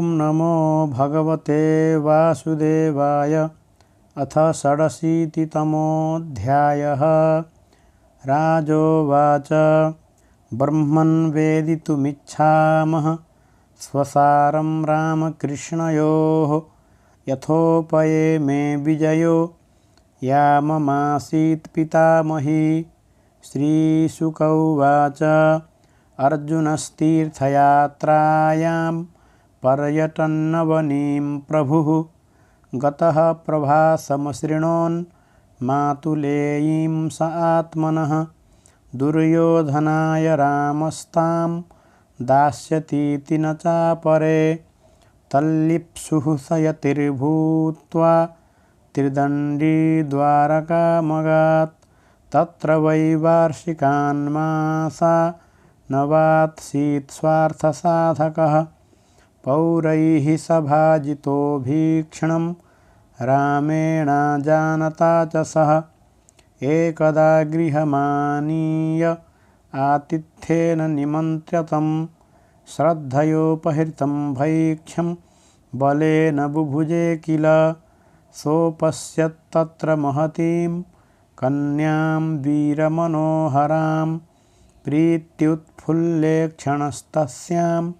ॐ नमो भगवते वासुदेवाय। अथ षडशीतितमोऽध्यायः। राजोवाच ब्रह्मन् वेदितुमिच्छामः स्वसारं रामकृष्णयोः। यथोपयेमे विजयो याममासीत् पितामही। श्रीशुक उवाच अर्जुनस्तीर्थयात्रायां पर्यटन्नवनीं प्रभुः। गतः प्रभासमसृणोन् मातुलेयीं स आत्मनः। दुर्योधनाय रामस्तां दास्यतीति न चापरे। तल्लिप्सुः स यतिर्भूत्वा त्रिदण्डी द्वारकामगात्। तत्र वै वार्षिकान् मासा नवात्सीत् स्वार्थसाधकः। पौरैः सभाजितो भीक्ष्णं रामेणाजानता च सः। एकदा गृहमानीय आतिथ्येन निमन्त्रितं। श्रद्धयोपहृतं भैक्ष्यं बलेन बुभुजे किल। सोपश्यत्तत्र महतीं कन्यां वीरमनोहरां। प्रीत्युत्फुल्लेक्षणस्तस्यां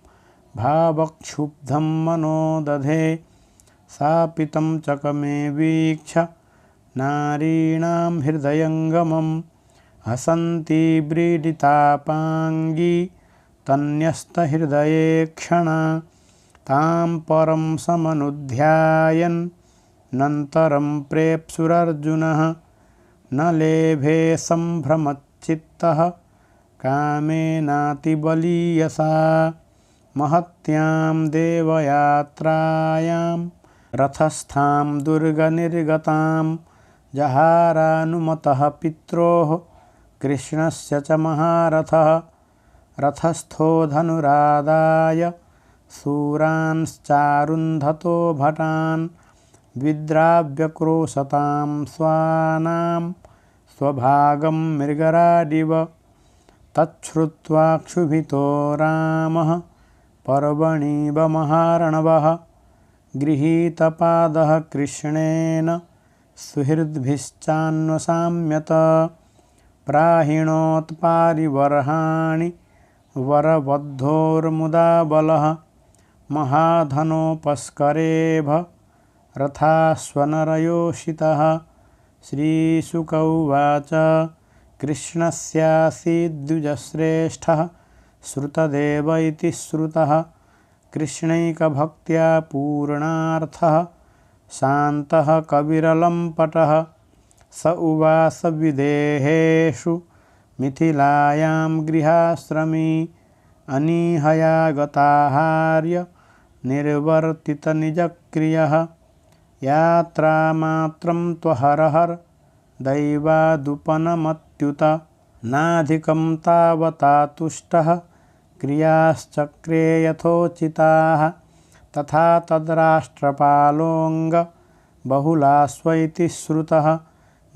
भावक्षुब्धं मनो दधे। सापितं चकमे वीक्ष्य नारीणां हृदयङ्गमं। हसन्ती व्रीडितापाङ्गी तन्यस्तहृदये क्षणा। तां परं समनुध्यायन् नन्तरं प्रेप्सुरर्जुनः। न लेभे सम्भ्रमच्चित्तः कामेनातिबलीयसा। महत्यां देवयात्रायां रथस्थां दुर्गनिर्गतां। जहारानुमतः पित्रोः कृष्णस्य च महारथः। रथस्थो धनुरादाय शूरांश्चारुन्धतो भटान्। विद्राव्यक्रोशतां स्वानां स्वभागं मृगराडिव। तच्छ्रुत्वा क्षुभितो रामः पर्वणीव महार्णवः। गृहीतपादः कृष्णेन सुहृद्भिश्चान्वसाम्यत। प्राहिणोत्पारिवर्हाणि वरबद्धोर्मुदा बलः। महाधनोपस्करेभ रथाश्वनरयोषितः। श्रीशुक उवाच कृष्णस्यासीद्विजश्रेष्ठः श्रुतदेव इति श्रुतः। कृष्णैकभक्त्या पूर्णार्थः शान्तः कविरलम्पटः। स उवास विदेहेषु मिथिलायां गृहाश्रमी। अनीहया गताहार्य निर्वर्तितनिजक्रियः। यात्रामात्रं त्वहरहर दैवादुपनमत्युत। नाधिकं तावता तुष्टः क्रियाश्चक्रे यथोचिताः। तथा तद्राष्ट्रपालोऽङ्ग बहुलास्वैति श्रुतः।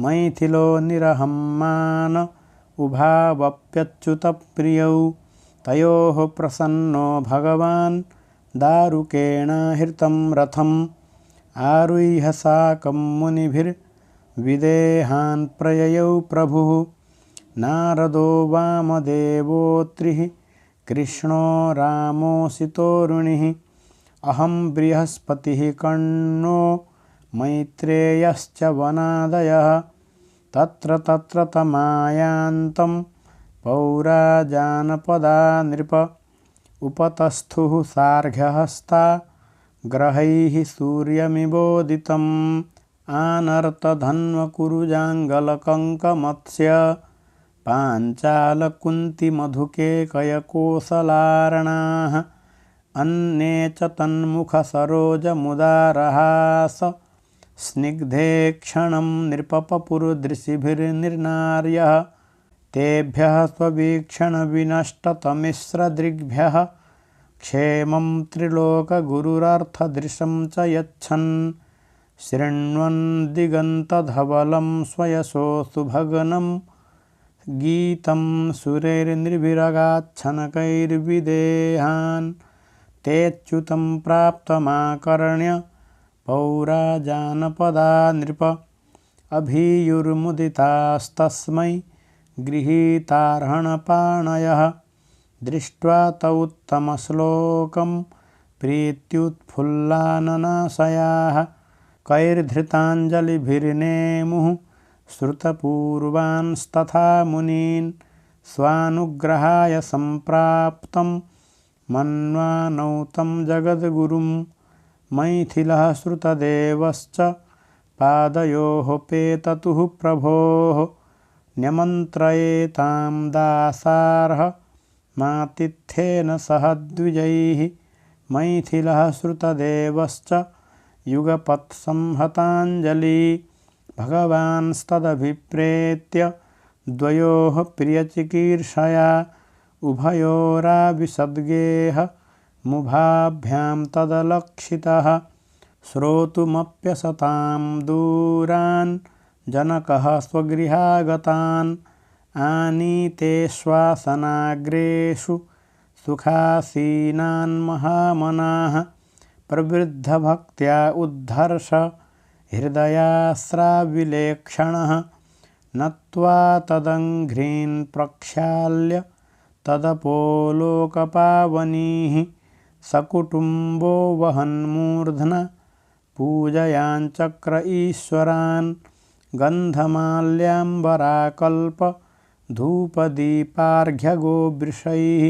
मैथिलो निरहं मान उभावप्यच्युतप्रियौ। तयोः प्रसन्नो भगवान् दारुकेणाहृतं रथम्। आरुह्य साकं मुनिभिर्विदेहान् प्रययौ प्रभुः। नारदो वामदेवोत्रिः कृष्णो रामोऽसितोरुणिः। अहं बृहस्पतिः कर्णो मैत्रेयश्च वनादयः। तत्र तमायान्तं पौरा जानपदा नृप। उपतस्थुः सार्घ्यहस्ता ग्रहैः सूर्यमिवोदितम्। आनर्तधन्वकुरुजाङ्गलकङ्कमत्स्य पाञ्चालकुन्तिमधुकेकयकोसलार्णाः। अन्ये च तन्मुखसरोजमुदारहास। स्निग्धे क्षणं नृपपपुरुदृशिभिर्निर्नार्यः। तेभ्यः स्ववीक्षणविनष्टतमिस्रदृग्भ्यः क्षेमं त्रिलोकगुरुरर्थदृशं च यच्छन्। शृण्वन् दिगन्तधवलं स्वयशो सुभगनं। गीतं सुरैर्निर्विरगाच्छनकैर्विदेहान्। तेऽच्युतं प्राप्तमाकर्ण्य पौराजानपदा नृप अभीयुर्मुदितास्तस्मै गृहीतार्हणपाणयः दृष्ट्वा तौत्तमश्लोकं प्रीत्युत्फुल्लाननाशयाः कैर्धृताञ्जलिभिर्नेमुः श्रुतपूर्वांस्तथा मुनीन् स्वानुग्रहाय सम्प्राप्तं मन्वानौतं जगद्गुरुं मैथिलः श्रुतदेवश्च पादयोः पेततुः प्रभोः न्यमन्त्रयेतां दासार्ह मातिथ्येन सह द्विजैः मैथिलः श्रुतदेवश्च युगपत्संहताञ्जली भगवांस्तदभिप्रेत्य द्वयोः प्रियचिकीर्षया उभयोराविशद्गेह मुभाभ्यां तदलक्षितः श्रोतुमप्यसतां दूरान् जनकः स्वगृहागतान् आनीतेष्वासनाग्रेषु सुखासीनान् महामनाः प्रवृद्धभक्त्या उद्धर्ष हृदयास्राविलेक्षणः नत्वा तदङ्घ्रीन् प्रक्षाल्य तदपोलोकपावनीः सकुटुम्बो वहन्मूर्ध्ना पूजयाञ्चक्र ईश्वरान् गन्धमाल्याम्बराकल्प धूपदीपार्घ्यगोवृषैः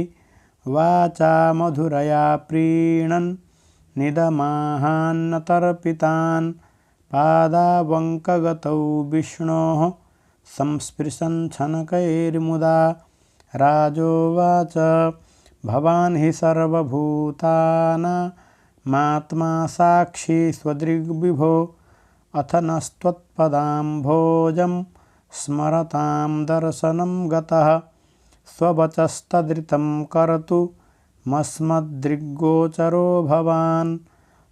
वाचा मधुरया प्रीणन् निदमाहान्नतर्पितान् पादावङ्कगतौ विष्णोः संस्पृशन् छनकैर्मुदा राजोवाच भवान् हि सर्वभूतानामात्मा साक्षी स्वदृग्विभो अथ नस्त्वत्पदाम्भोजं स्मरतां दर्शनं गतः स्ववचस्तदृतं कर्तुमस्मदृग्गोचरो भवान्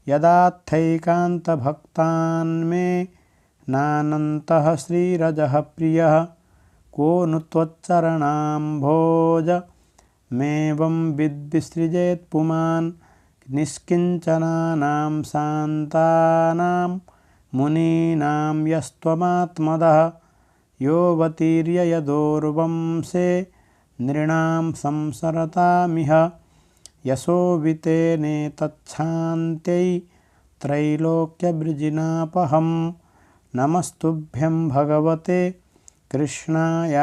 यदाथैकान्तभक्तान्मे नानन्तः श्रीरजः प्रियः को नु त्वच्चरणाम्भोजमेवं विद्विसृजेत् पुमान् निष्किञ्चनानां शान्तानां मुनीनां यस्त्वमात्मदः योऽवतीर्य यदोर्वंशे नृणां संसरतामिह यशोवितेनेतच्छान्त्यै त्रैलोक्यवृजिनापहं नमस्तुभ्यं भगवते कृष्णायाकुण्ठमेधसे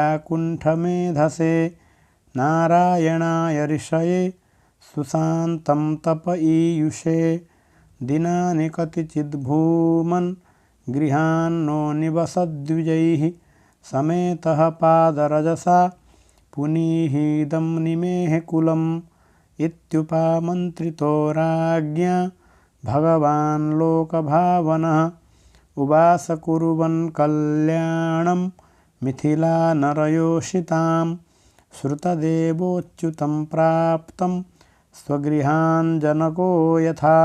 नारायणाय ऋषये सुशान्तं तप ईयुषे दिनानि कतिचिद्भूमन् गृहान्नो निवसद्विजैः समेतः पादरजसा पुनीहीदं निमेह कुलम् इत्युपामन्त्रितो राज्ञा भगवान् लोकभावनः उवास कुर्वन् कल्याणं मिथिलानरयोषितां श्रुतदेवोच्युतं प्राप्तं स्वगृहान् जनको यथा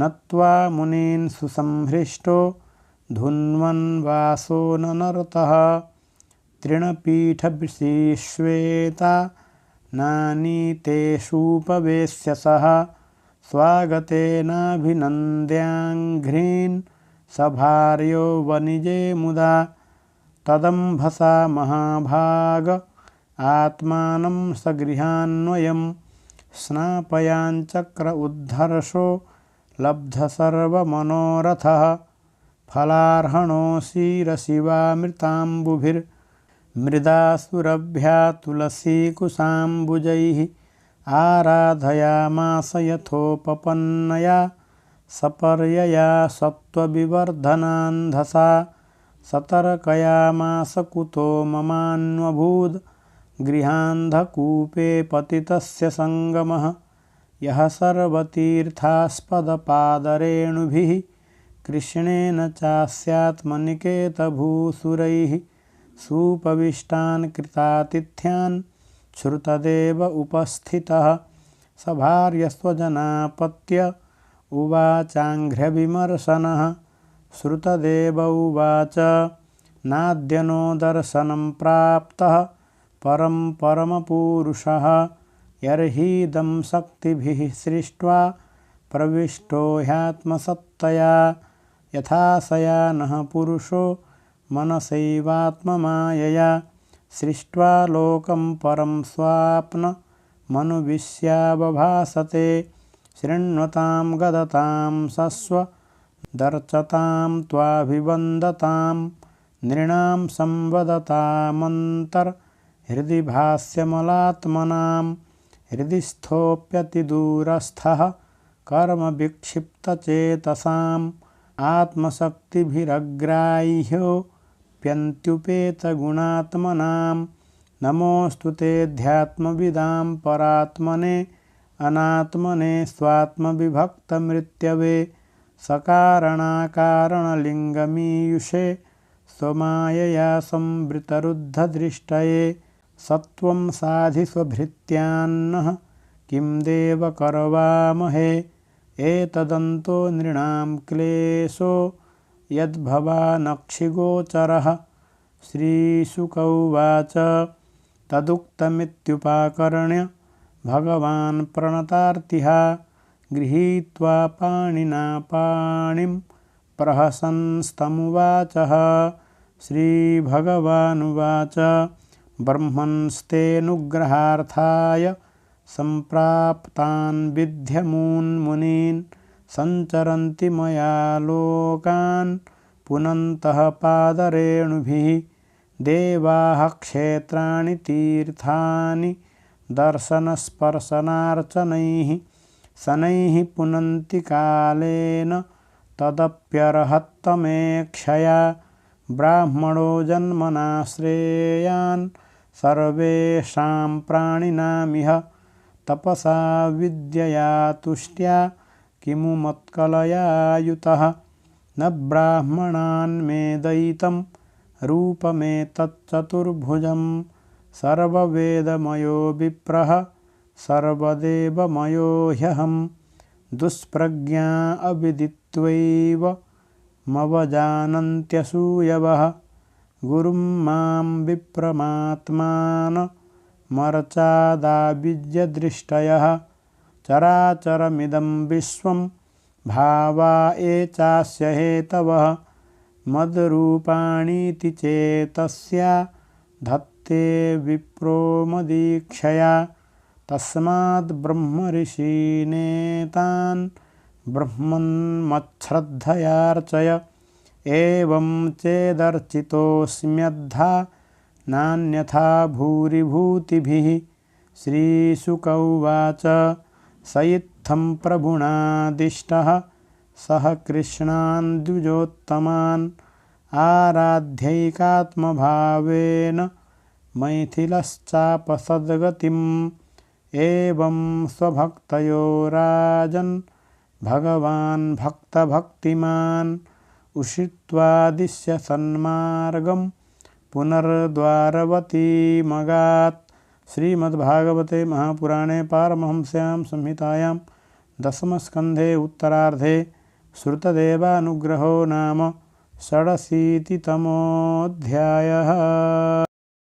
नत्वा मुनीन् सुसंहृष्टो धुन्वन् वासो ननरतः तृणपीठविश्वेता नानीतेषूपवेश्य सः स्वागतेनाभिनन्द्याङ्घ्रीन् सभार्यो वनिजे मुदा तदम्भसा महाभाग आत्मानं सगृहान्वयं स्नापयाञ्चक्र उद्धर्षो लब्धसर्वमनोरथः फलार्हणोऽशीरशिवामृताम्बुभिर्मृदासुरभ्या तुलसीकुशाम्बुजैः आराधयामास यथोपपन्नया सपर्यया सत्त्वविवर्धनान्धसा सतर्कयामास कुतो ममान्वभूद् गृहान्धकूपे पतितस्य सङ्गमः यः सर्वतीर्थास्पदपादरेणुभिः कृष्णेन चास्यात्मनिकेतभूसुरैः सुपविष्टान् कृतातिथ्यान् श्रुतदेव उपस्थितः सभार्यस्वजनापत्य उवाचाङ्घ्र्यविमर्शनः श्रुतदेव उवाच नाद्य नो दर्शनं प्राप्तः परमपुरुषः यर्हीदं शक्तिभिः सृष्ट्वा प्रविष्टो ह्यात्मसत्तया यथा शयानः पुरुषो मनसैवात्ममायया सृष्ट्वा लोकं परं स्वाप्नमनुविश्यावभासते शृण्वतां गदतां सस्वदर्चतां त्वाभिवन्दतां नृणां संवदतामन्तर्हृदि भास्यमलात्मनां हृदि स्थोऽप्यतिदूरस्थः कर्मविक्षिप्तचेतसाम् आत्मशक्तिभिरग्राह्योऽप्यन्त्युपेतगुणात्मनां नमोऽस्तु तेऽध्यात्मविदां परात्मने अनात्मने स्वात्मविभक्तमृत्यवे सकारणाकारणलिङ्गमीयुषे स्वमायया संवृतरुद्धदृष्टये सत्वं साधिस्वभृत्यान्नः किं देव करवामहे एतदन्तो नृणां क्लेशो यद्भवानक्षिगोचरः। श्रीशुक उवाच तदुक्तमित्युपाकर्ण्य भगवान् प्रणतार्तिहा गृहीत्वा पाणिना पाणिं प्रहसन्स्तमुवाचः। श्रीभगवानुवाच ब्रह्मंस्तेऽनुग्रहार्थाय सम्प्राप्तान् विद्यमून्मुनीन् सञ्चरन्ति मया लोकान् पुनन्तः पादरेणुभिः देवाः क्षेत्राणि तीर्थानि दर्शनस्पर्शनार्चनैः शनैः पुनन्ति कालेन तदप्यर्हत्तमेक्षया ब्राह्मणो जन्मना श्रेयान् सर्वेषां प्राणिनामिह तपसा विद्यया तुष्ट्या किमु मत्कलया युतः न ब्राह्मणान्मेदयितं रूपमेतच्चतुर्भुजं सर्ववेदमयो विप्रः सर्वदेवमयो ह्यहं दुष्प्रज्ञा अविदित्वैव मवजानन्त्यसूयवः गुरुं मां विप्रमात्मानमर्चादाविद्यदृष्टयः चराचरमिदं विश्वं भावा ये चास्य हेतवः मद्रूपाणीति चेतस्या धत्ते विप्रो मदीक्षया तस्माद् ब्रह्मऋषीनेतान् ब्रह्मन्मच्छ्रद्धयार्चय एवं चेदर्चितोऽस्म्यद्धा नान्यथा भूरिभूतिभिः। श्रीशुक उवाच स इत्थं प्रभुनादिष्टः सः कृष्णान् द्विजोत्तमान् आराध्यैकात्मभावेन मैथिलश्चापसद्गतिम् एवं स्वभक्तयो राजन् भगवान् भक्तभक्तिमान् उषित्वादिश्य सन्मार्गं पुनर्द्वारवतीमगात्। श्रीमद्भागवते महापुराणे पारमहंस्यां संहितायां दशमस्कन्धे उत्तरार्धे श्रुतदेवानुग्रहो नाम षडशीतितमोऽध्यायः।